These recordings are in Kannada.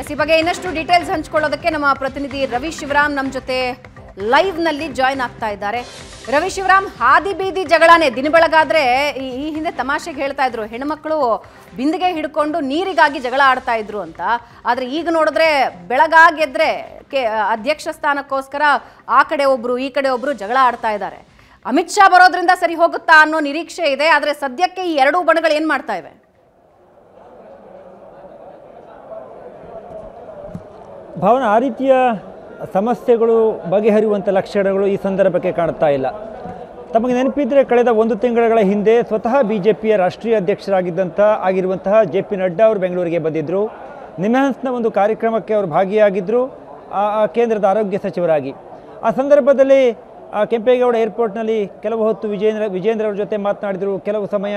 ಎಸ್, ಈ ಬಗ್ಗೆ ಇನ್ನಷ್ಟು ಡೀಟೇಲ್ಸ್ ಹಂಚಿಕೊಳ್ಳೋದಕ್ಕೆ ನಮ್ಮ ಪ್ರತಿನಿಧಿ ರವಿ ಶಿವರಾಮ್ ನಮ್ಮ ಜೊತೆ ಲೈವ್ ನಲ್ಲಿ ಜಾಯ್ನ್ ಆಗ್ತಾ ಇದ್ದಾರೆ. ರವಿ ಶಿವರಾಮ್, ಹಾದಿ ಬೀದಿ ಜಗಳನೇ ದಿನ ಬೆಳಗಾದ್ರೆ ಈ ಹಿಂದೆ ತಮಾಷೆಗೆ ಹೇಳ್ತಾ ಇದ್ರು ಹೆಣ್ಮಕ್ಳು ಬಿಂದಿಗೆ ಹಿಡ್ಕೊಂಡು ನೀರಿಗಾಗಿ ಜಗಳ ಆಡ್ತಾ ಇದ್ರು ಅಂತ. ಆದ್ರೆ ಈಗ ನೋಡಿದ್ರೆ ಬೆಳಗಾಗೆದ್ರೆ ಅಧ್ಯಕ್ಷ ಸ್ಥಾನಕ್ಕೋಸ್ಕರ ಆ ಕಡೆ ಒಬ್ರು ಈ ಕಡೆ ಒಬ್ರು ಜಗಳ ಆಡ್ತಾ ಇದ್ದಾರೆ. ಅಮಿತ್ ಶಾ ಬರೋದ್ರಿಂದ ಸರಿ ಹೋಗುತ್ತಾ ಅನ್ನೋ ನಿರೀಕ್ಷೆ ಇದೆ. ಆದ್ರೆ ಸದ್ಯಕ್ಕೆ ಈ ಎರಡೂ ಬಣಗಳು ಏನ್ ಮಾಡ್ತಾ ಇವೆ? ಭಾವನ ಆ ರೀತಿಯ ಸಮಸ್ಯೆಗಳು ಬಗೆಹರಿಯುವಂಥ ಲಕ್ಷಣಗಳು ಈ ಸಂದರ್ಭಕ್ಕೆ ಕಾಣುತ್ತಾ ಇಲ್ಲ. ತಮಗೆ ನೆನಪಿದ್ದರೆ ಕಳೆದ 1 ತಿಂಗಳ ಹಿಂದೆ ಸ್ವತಃ BJPಯ ರಾಷ್ಟ್ರೀಯ ಆಗಿರುವಂತಹ JP ನಡ್ಡಾ ಅವರು ಬೆಂಗಳೂರಿಗೆ ಬಂದಿದ್ದರು. ನಿಮ್ಹಾನ್ಸ್ನ ಒಂದು ಕಾರ್ಯಕ್ರಮಕ್ಕೆ ಅವರು ಭಾಗಿಯಾಗಿದ್ದರು, ಕೇಂದ್ರದ ಆರೋಗ್ಯ ಸಚಿವರಾಗಿ. ಆ ಸಂದರ್ಭದಲ್ಲಿ ಕೆಂಪೇಗೌಡ ಏರ್ಪೋರ್ಟ್ನಲ್ಲಿ ಕೆಲವು ಹೊತ್ತು ವಿಜೇಂದ್ರ ಅವ್ರ ಜೊತೆ ಮಾತನಾಡಿದರು, ಕೆಲವು ಸಮಯ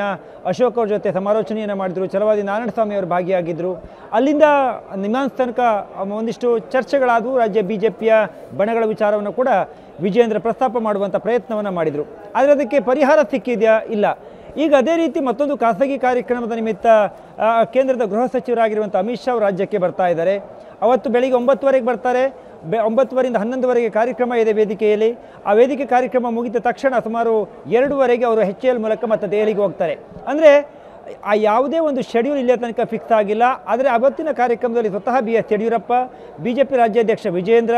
ಅಶೋಕ್ ಅವ್ರ ಜೊತೆ ಸಮಾಲೋಚನೆಯನ್ನು ಮಾಡಿದರು, ಛಲವಾದಿ ನಾರಾಯಣಸ್ವಾಮಿ ಅವರು ಭಾಗಿಯಾಗಿದ್ದರು. ಅಲ್ಲಿಂದ ನಿಮ್ಹಾನ್ಸ್ ತನಕ ಒಂದಿಷ್ಟು ಚರ್ಚೆಗಳಾದವು. ರಾಜ್ಯ BJPಯ ಬಣಗಳ ವಿಚಾರವನ್ನು ಕೂಡ ವಿಜೇಂದ್ರ ಪ್ರಸ್ತಾಪ ಮಾಡುವಂಥ ಪ್ರಯತ್ನವನ್ನು ಮಾಡಿದರು. ಆದರೆ ಅದಕ್ಕೆ ಪರಿಹಾರ ಸಿಕ್ಕಿದೆಯಾ? ಇಲ್ಲ. ಈಗ ಅದೇ ರೀತಿ ಮತ್ತೊಂದು ಖಾಸಗಿ ಕಾರ್ಯಕ್ರಮದ ನಿಮಿತ್ತ ಕೇಂದ್ರದ ಗೃಹ ಸಚಿವರಾಗಿರುವಂಥ ಅಮಿತ್ ಶಾ ಅವರು ರಾಜ್ಯಕ್ಕೆ ಬರ್ತಾ ಇದ್ದಾರೆ. ಅವತ್ತು ಬೆಳಿಗ್ಗೆ 9:30ಗೆ ಬರ್ತಾರೆ. 9:30ರಿಂದ 11:00ವರೆಗೆ ಕಾರ್ಯಕ್ರಮ ಇದೆ ವೇದಿಕೆಯಲ್ಲಿ. ಆ ವೇದಿಕೆ ಕಾರ್ಯಕ್ರಮ ಮುಗಿದ ತಕ್ಷಣ ಸುಮಾರು 2:00ವರೆಗೆ ಅವರು HAL ಮೂಲಕ ಮತ್ತೆ ದೆಹಲಿಗೆ ಹೋಗ್ತಾರೆ. ಅಂದರೆ ಆ ಯಾವುದೇ ಒಂದು ಶೆಡ್ಯೂಲ್ ಇಲ್ಲೇ ತನಕ ಫಿಕ್ಸ್ ಆಗಿಲ್ಲ. ಆದರೆ ಅವತ್ತಿನ ಕಾರ್ಯಕ್ರಮದಲ್ಲಿ ಸ್ವತಃ BS ಯಡಿಯೂರಪ್ಪ, BJP ರಾಜ್ಯಾಧ್ಯಕ್ಷ ವಿಜೇಂದ್ರ,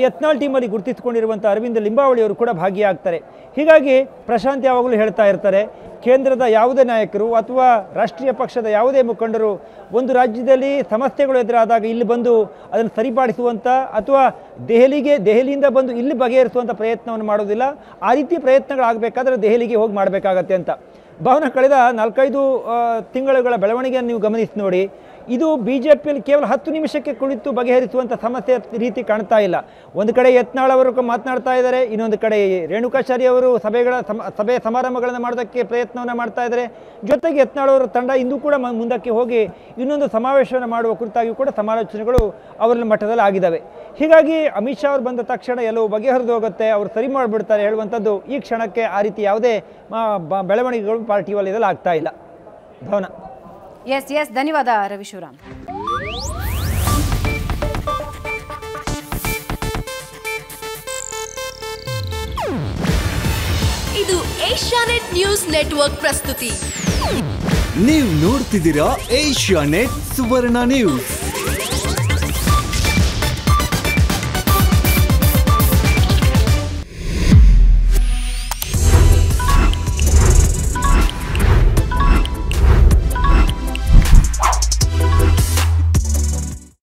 ಯತ್ನಾಳ್ ಟೀಮಲ್ಲಿ ಗುರುತಿಸಿಕೊಂಡಿರುವಂಥ ಅರವಿಂದ ಲಿಂಬಾವಳಿ ಅವರು ಕೂಡ ಭಾಗಿಯಾಗ್ತಾರೆ. ಹೀಗಾಗಿ ಪ್ರಶಾಂತ್ ಯಾವಾಗಲೂ ಹೇಳ್ತಾ ಇರ್ತಾರೆ, ಕೇಂದ್ರದ ಯಾವುದೇ ನಾಯಕರು ಅಥವಾ ರಾಷ್ಟ್ರೀಯ ಪಕ್ಷದ ಯಾವುದೇ ಮುಖಂಡರು ಒಂದು ರಾಜ್ಯದಲ್ಲಿ ಸಮಸ್ಯೆಗಳು ಎದುರಾದಾಗ ಇಲ್ಲಿ ಬಂದು ಅದನ್ನು ಸರಿಪಡಿಸುವಂಥ ಅಥವಾ ದೆಹಲಿಯಿಂದ ಬಂದು ಇಲ್ಲಿ ಬಗೆಹರಿಸುವಂಥ ಪ್ರಯತ್ನವನ್ನು ಮಾಡೋದಿಲ್ಲ. ಆ ರೀತಿ ಪ್ರಯತ್ನಗಳಾಗಬೇಕಾದ್ರೆ ದೆಹಲಿಗೆ ಹೋಗಿ ಮಾಡಬೇಕಾಗತ್ತೆ ಅಂತ. ಭಾವನ ಕಳೆದ 4-5 ತಿಂಗಳುಗಳ ಬೆಳವಣಿಗೆಯನ್ನು ನೀವು ಗಮನಿಸಿ ನೋಡಿ. ಇದು BJPಯಲ್ಲಿ ಕೇವಲ 10 ನಿಮಿಷಕ್ಕೆ ಕುಳಿತು ಬಗೆಹರಿಸುವಂಥ ಸಮಸ್ಯೆ ರೀತಿ ಕಾಣ್ತಾ ಇಲ್ಲ. ಒಂದು ಕಡೆ ಯತ್ನಾಳ್ ಅವರು ಮಾತನಾಡ್ತಾ ಇದ್ದಾರೆ, ಇನ್ನೊಂದು ಕಡೆ ರೇಣುಕಾಚಾರ್ಯ ಅವರು ಸಭೆ ಸಮಾರಂಭಗಳನ್ನು ಮಾಡೋದಕ್ಕೆ ಪ್ರಯತ್ನವನ್ನು ಮಾಡ್ತಾ ಇದ್ದಾರೆ. ಜೊತೆಗೆ ಯತ್ನಾಳ್ ಅವರ ತಂಡ ಇಂದು ಕೂಡ ಮುಂದಕ್ಕೆ ಹೋಗಿ ಇನ್ನೊಂದು ಸಮಾವೇಶವನ್ನು ಮಾಡುವ ಕುರಿತಾಗಿ ಕೂಡ ಸಮಾಲೋಚನೆಗಳು ಅವರ ಮಟ್ಟದಲ್ಲಿ ಆಗಿದ್ದಾವೆ. ಹೀಗಾಗಿ ಅಮಿತ್ ಶಾ ಅವರು ಬಂದ ತಕ್ಷಣ ಎಲ್ಲವೂ ಬಗೆಹರಿದು ಹೋಗುತ್ತೆ, ಅವರು ಸರಿ ಮಾಡಿಬಿಡ್ತಾರೆ ಹೇಳುವಂಥದ್ದು ಈ ಕ್ಷಣಕ್ಕೆ ಆ ರೀತಿ ಯಾವುದೇ ಬೆಳವಣಿಗೆಗಳು ಪಾರ್ಟಿ ವಲಯದಲ್ಲಿ ಆಗ್ತಾ ಇಲ್ಲ. ಭಾವನಾ. ಎಸ್, ಧನ್ಯವಾದ ರವಿ ಶಿವರಾಮ್. ಇದು ಏಷ್ಯಾನೆಟ್ ನ್ಯೂಸ್ ನೆಟ್ವರ್ಕ್ ಪ್ರಸ್ತುತಿ. ನೀವು ನೋಡ್ತಿದ್ದೀರಾ ಏಷ್ಯಾನೆಟ್ ಸುವರ್ಣ ನ್ಯೂಸ್.